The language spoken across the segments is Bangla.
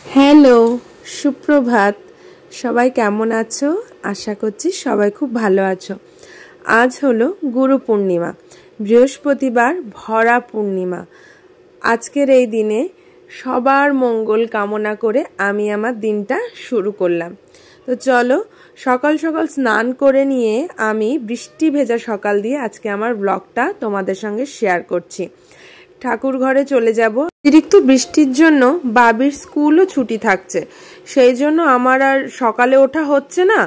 হ্যালো, সুপ্রভাত। সবাই কেমন আছো? আশা করছি সবাই খুব ভালো আছো। আজ হলো গুরু পূর্ণিমা, বৃহস্পতিবার ভরা পূর্ণিমা। আজকের এই দিনে সবার মঙ্গল কামনা করে আমি আমার দিনটা শুরু করলাম। তো চলো, সকাল সকাল স্নান করে নিয়ে আমি বৃষ্টি ভেজা সকাল দিয়ে আজকে আমার ব্লগটা তোমাদের সঙ্গে শেয়ার করছি। ঠাকুর ঘরে চলে যাব। অতিরিক্ত বৃষ্টির জন্য বাবির স্কুলও ছুটি থাকছে, সেই জন্য আমার আর সকালে ওঠা হচ্ছে না,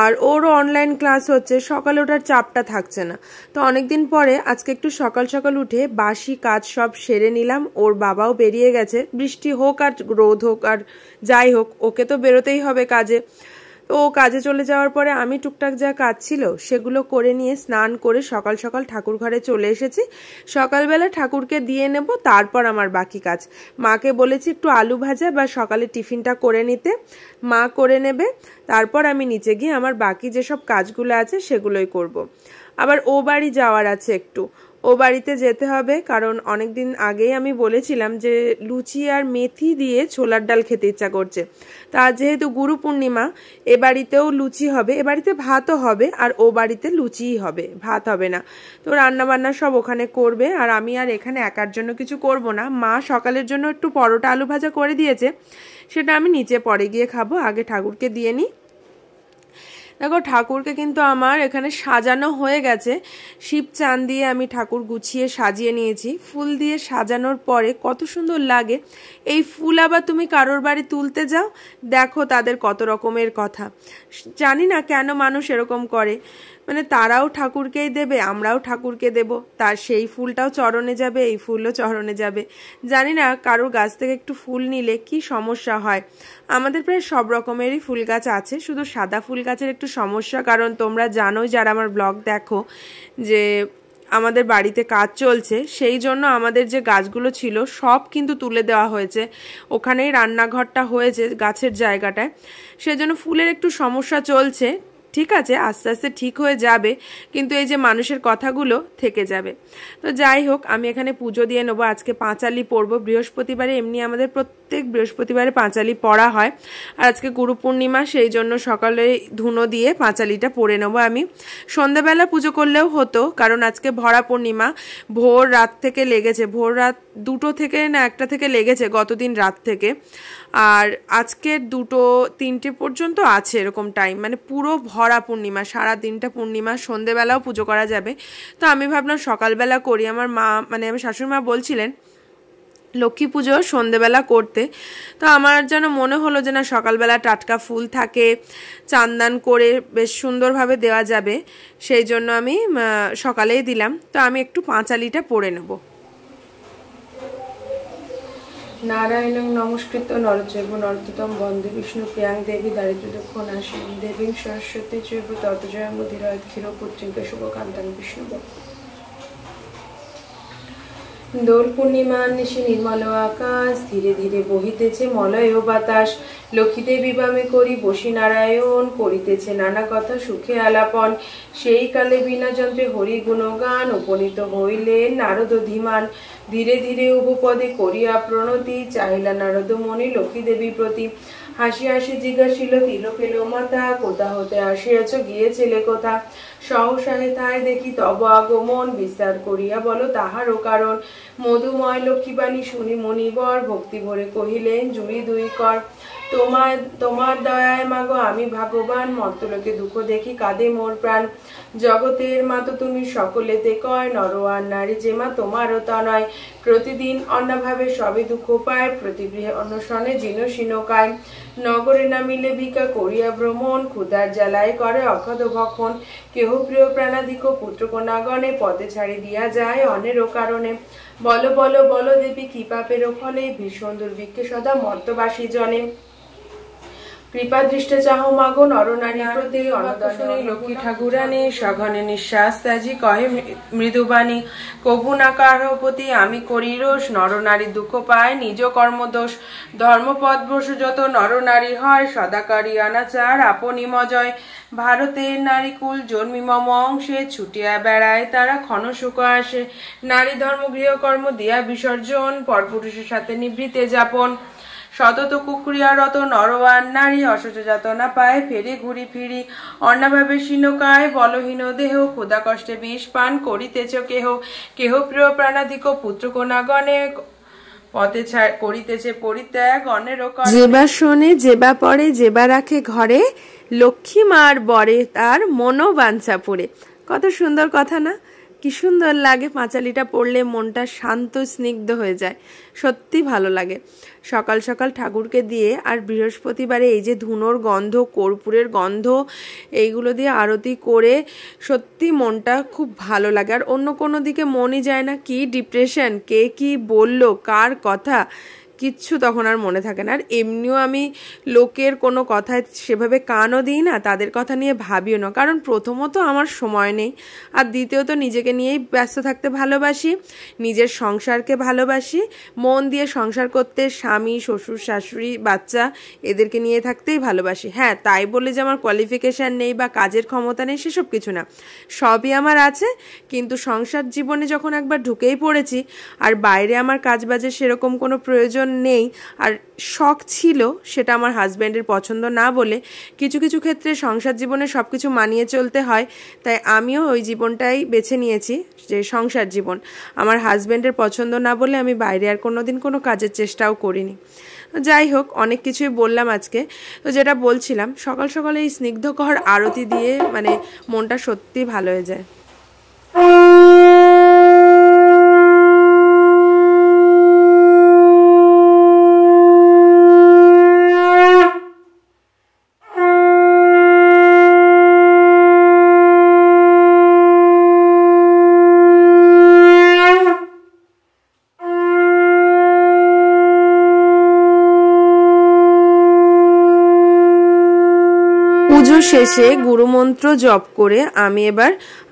আর ওরও অনলাইন ক্লাস হচ্ছে, সকালে ওঠার চাপটা থাকছে না। তো অনেকদিন পরে আজকে একটু সকাল সকাল উঠে বাসি কাজ সব সেরে নিলাম। ওর বাবাও বেরিয়ে গেছে, বৃষ্টি হোক আর রোদ হোক আর যাই হোক, ওকে তো বেরোতেই হবে কাজে। ও কাজে চলে যাওয়ার পরে আমি টুকটাক যা কাজ ছিল সেগুলো করে নিয়ে স্নান করে সকাল সকাল ঠাকুর ঘরে চলে এসেছি। সকালবেলা ঠাকুরকে দিয়ে নেব, তারপর আমার বাকি কাজ। মাকে বলেছি একটু আলু ভাজা বা সকালে টিফিনটা করে নিতে, মা করে নেবে। তারপর আমি নিচে গিয়ে আমার বাকি যেসব কাজগুলো আছে সেগুলোই করব। আবার ও বাড়ি যাওয়ার আছে একটু, ও বাড়িতে যেতে হবে, কারণ অনেকদিন আগেই আমি বলেছিলাম যে লুচি আর মেথি দিয়ে ছোলার ডাল খেতে ইচ্ছা করছে। তা যেহেতু গুরু পূর্ণিমা, এ বাড়িতেও লুচি হবে, এ বাড়িতে ভাতও হবে, আর ও বাড়িতে লুচিই হবে, ভাত হবে না। তো রান্না বান্না সব ওখানে করবে, আর আমি আর এখানে একার জন্য কিছু করব না। মা সকালের জন্য একটু পরোটা আলু ভাজা করে দিয়েছে, সেটা আমি নিচে পরে গিয়ে খাবো, আগে ঠাকুরকে দিয়ে নিই। দেখো, ঠাকুরকে কিন্তু আমার এখানে সাজানো হয়ে গেছে। শিব চান দিয়ে আমি ঠাকুর গুছিয়ে সাজিয়ে নিয়েছি। ফুল দিয়ে সাজানোর পরে কত সুন্দর লাগে। এই ফুল আবার তুমি কারোর বাড়ি তুলতে যাও, দেখো তাদের কত রকমের কথা। জানি না কেন মানুষ এরকম করে, মানে তারাও ঠাকুরকেই দেবে, আমরাও ঠাকুরকে দেব, তার সেই ফুলটাও চরণে যাবে, এই ফুলও চরণে যাবে। জানি না কারোর গাছ থেকে একটু ফুল নিলে কি সমস্যা হয়। আমাদের প্রায় সব রকমেরই ফুল গাছ আছে, শুধু সাদা ফুল গাছের একটু সমস্যা, কারণ তোমরা জানোই যারা আমার ব্লগ দেখো যে আমাদের বাড়িতে কাজ চলছে, সেই জন্য আমাদের যে গাছগুলো ছিল সব কিন্তু তুলে দেওয়া হয়েছে। ওখানেই রান্নাঘরটা হয়েছে গাছের জায়গাটায়, সেজন্য ফুলের একটু সমস্যা চলছে। ঠিক আছে, আস্তে আস্তে ঠিক হয়ে যাবে, কিন্তু এই যে মানুষের কথাগুলো থেকে যাবে। তো যাই হোক, আমি এখানে পুজো দিয়ে নেবো। আজকে পাঁচালি পড়বো বৃহস্পতিবারে, এমনি আমাদের প্রত্যেক বৃহস্পতিবারে পাঁচালি পড়া হয়, আর আজকে গুরু পূর্ণিমা, সেই জন্য সকালে ধুনো দিয়ে পাঁচালিটা পড়ে নেবো। আমি সন্ধ্যাবেলা পুজো করলেও হতো, কারণ আজকে ভরা পূর্ণিমা, ভোর রাত থেকে লেগেছে, ভোর রাত 2টো থেকে না 1টা থেকে লেগেছে গতদিন রাত থেকে, আর আজকের 2-3টে পর্যন্ত আছে এরকম টাইম, মানে পুরো ভরা পূর্ণিমা, সারা দিনটা পূর্ণিমা। সন্ধেবেলাও পুজো করা যাবে। তো আমি ভাবলাম সকালবেলা করি। আমার মা, মানে আমার শাশুড়ি মা বলছিলেন লক্ষ্মী পুজো সন্ধেবেলা করতে, তো আমার যেন মনে হলো যে না, সকালবেলা টাটকা ফুল থাকে, চান্দান করে বেশ সুন্দরভাবে দেওয়া যাবে, সেই জন্য আমি সকালেই দিলাম। তো আমি একটু পাঁচালিটা পড়ে নেব। নারায়ণং নমস্কৃত নরচৈব নরোত্তমং বন্দে বিষ্ণু প্রিয়াং দেবী দারিদ্র দুঃখ নাশিনীং দেবীং সরস্বতী চৈব ততজয় মুদিরয়ৎ ক্ষীরপুত্রিকা শুভকান্তাং বিষ্ণু। দোল পূর্ণিমার নিশি নির্মল আকাশ, ধীরে ধীরে বহিতেছে মলয় বাতাস। লক্ষ্মী দেবী বামে করি বসি নারায়ণ, করিতেছে নানা কথা সুখে আলাপন। সেই কালে বিনা যন্ত্রে হরি গুণগান, উপনীত হইলেন নারদ ধীমান। ধীরে ধীরে উপপদে করিয়া প্রণতি, চাহিলা নারদ মনি লক্ষ্মী দেবী প্রতি। হাসি হাসি জিজ্ঞাসিল তিলক এলো মাতা, কোথা হতে আসিয়াছ গিয়েছিলে কোথা। সহসা হেথায় দেখি তব আগমন, বিস্তার করিয়া বলো তাহারও কারণ। মধুময় লক্ষ্মীবাণী শুনি মণিবর, ভক্তি ভরে কহিলেন জুড়ি দুই কর। তোমার দয়ায় মাগো আমি ভাগ্যবান, মর্তলোকে দুঃখ দেখি কাঁদে মোর প্রাণ। জগতের মা তো তুমি সকলেতে কয়, নর আর নারী যে মা তোমারও তা নয়। প্রতিদিন অন্নভাবে সবে দুঃখ পায়, প্রতি গৃহে অন্নশনে জীর্ণ শীর্ণকায়। নগরে নামিলে ভিক্ষা করিয়া ভ্রমণ, ক্ষুধার জ্বালায় করে অখাদ্য ভক্ষণ। কেহ প্রিয় প্রাণাধিক পুত্র কন্যাগণে, পদে ছাড়ি দিয়া যায় অনেরও কারণে। বলো বলো বলো দেবী কি পাপের ফলে, ভীষণ দুর্ভিক্ষে সদা মর্তবাসী জনে। কৃপা দৃষ্টে চাহ মাগো নরনারী প্রতি, অনদনে লক্ষ্মী ঠাকুরানী সঘনে নিঃশ্বাস ত্যাজি কহে মৃদুবাণী। কভু না কারপতি আমি করি রোষ, নরনারী দুঃখ পায় নিজ কর্মদোষ। ধর্মপদ ভ্রষ্ট যত নরনারী হয়, সদাকারী অনাচার আপনি মজয়। ভারতের নারী কুল জন্মি মম অংশে, ছুটিয়া বেড়ায় তারা ক্ষণ সুখ আসে। নারী ধর্ম গৃহকর্ম দিয়া বিসর্জন, পরপুরুষের সাথে নিভৃতে যাপন। শতত কুকুরিয়ারত নরওয়ান নারী অসহ্য যাতনা পায়, ফেরে ঘুরি ফিরি অন্নাভাবে শীর্ণকায়, বলহীন দেহ ক্ষুধা কষ্টে বিষ পান করিতেছ কেহ, কেহ প্রিয় প্রাণাধিক পুত্রকন্যাগণে পথে করিতেছে পরিত্যাগ অন্যের। যেবা শোনে যেবা পড়ে যেবা রাখে ঘরে, লক্ষ্মী মার বরে তার মনোবাঞ্ছা পুরে। কত সুন্দর কথা না? কি সুন্দর লাগে পাঁচালিটা পড়লে, মনটা শান্ত স্নিগ্ধ হয়ে যায়, সত্যি ভালো লাগে। সকাল সকাল ঠাকুরকে দিয়ে আর বৃহস্পতিবারে এই যে ধুনোর গন্ধ, কর্পূরের গন্ধ, এইগুলো দিয়ে আরতি করে সত্যি মনটা খুব ভালো লাগে। আর অন্য কোনো দিকে মনই যায় না। কি ডিপ্রেশন, কে কি বলল, কার কথা, কিচ্ছু তখন আর মনে থাকে না। আর এমনিও আমি লোকের কোনো কথায় সেভাবে কানও দিই না, তাদের কথা নিয়ে ভাবিও না, কারণ প্রথমত আমার সময় নেই, আর দ্বিতীয়ত নিজেকে নিয়েই ব্যস্ত থাকতে ভালোবাসি, নিজের সংসারকে ভালোবাসি, মন দিয়ে সংসার করতে স্বামী শ্বশুর শাশুড়ি বাচ্চা এদেরকে নিয়ে থাকতেই ভালোবাসি। হ্যাঁ, তাই বলে যে আমার কোয়ালিফিকেশান নেই বা কাজের ক্ষমতা নেই সেসব কিছু না, সবই আমার আছে। কিন্তু সংসার জীবনে যখন একবার ঢুকেই পড়েছি, আর বাইরে আমার কাজ বাজে সেরকম কোনো প্রয়োজন নেই, আর শখ ছিল সেটা আমার হাজব্যান্ডের পছন্দ না বলে কিছু কিছু ক্ষেত্রে সংসার জীবনে সব কিছু মানিয়ে চলতে হয়, তাই আমিও ওই জীবনটাই বেছে নিয়েছি, যে সংসার জীবন। আমার হাজব্যান্ডের পছন্দ না বলে আমি বাইরে আর কোনোদিন কোনো কাজের চেষ্টাও করিনি। যাই হোক, অনেক কিছুই বললাম আজকে। তো যেটা বলছিলাম, সকাল সকালে এই স্নিগ্ধকর আরতি দিয়ে মানে মনটা সত্যি ভালো হয়ে যায়। পুজো শেষে গুরুমন্ত্র জপ করে আমি এবার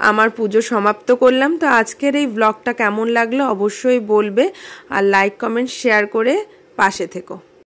আমার পুজো সমাপ্ত করলাম। তো আজকের এই ব্লগটা কেমন লাগলো অবশ্যই বলবে, আর লাইক কমেন্ট শেয়ার করে পাশে থেকো।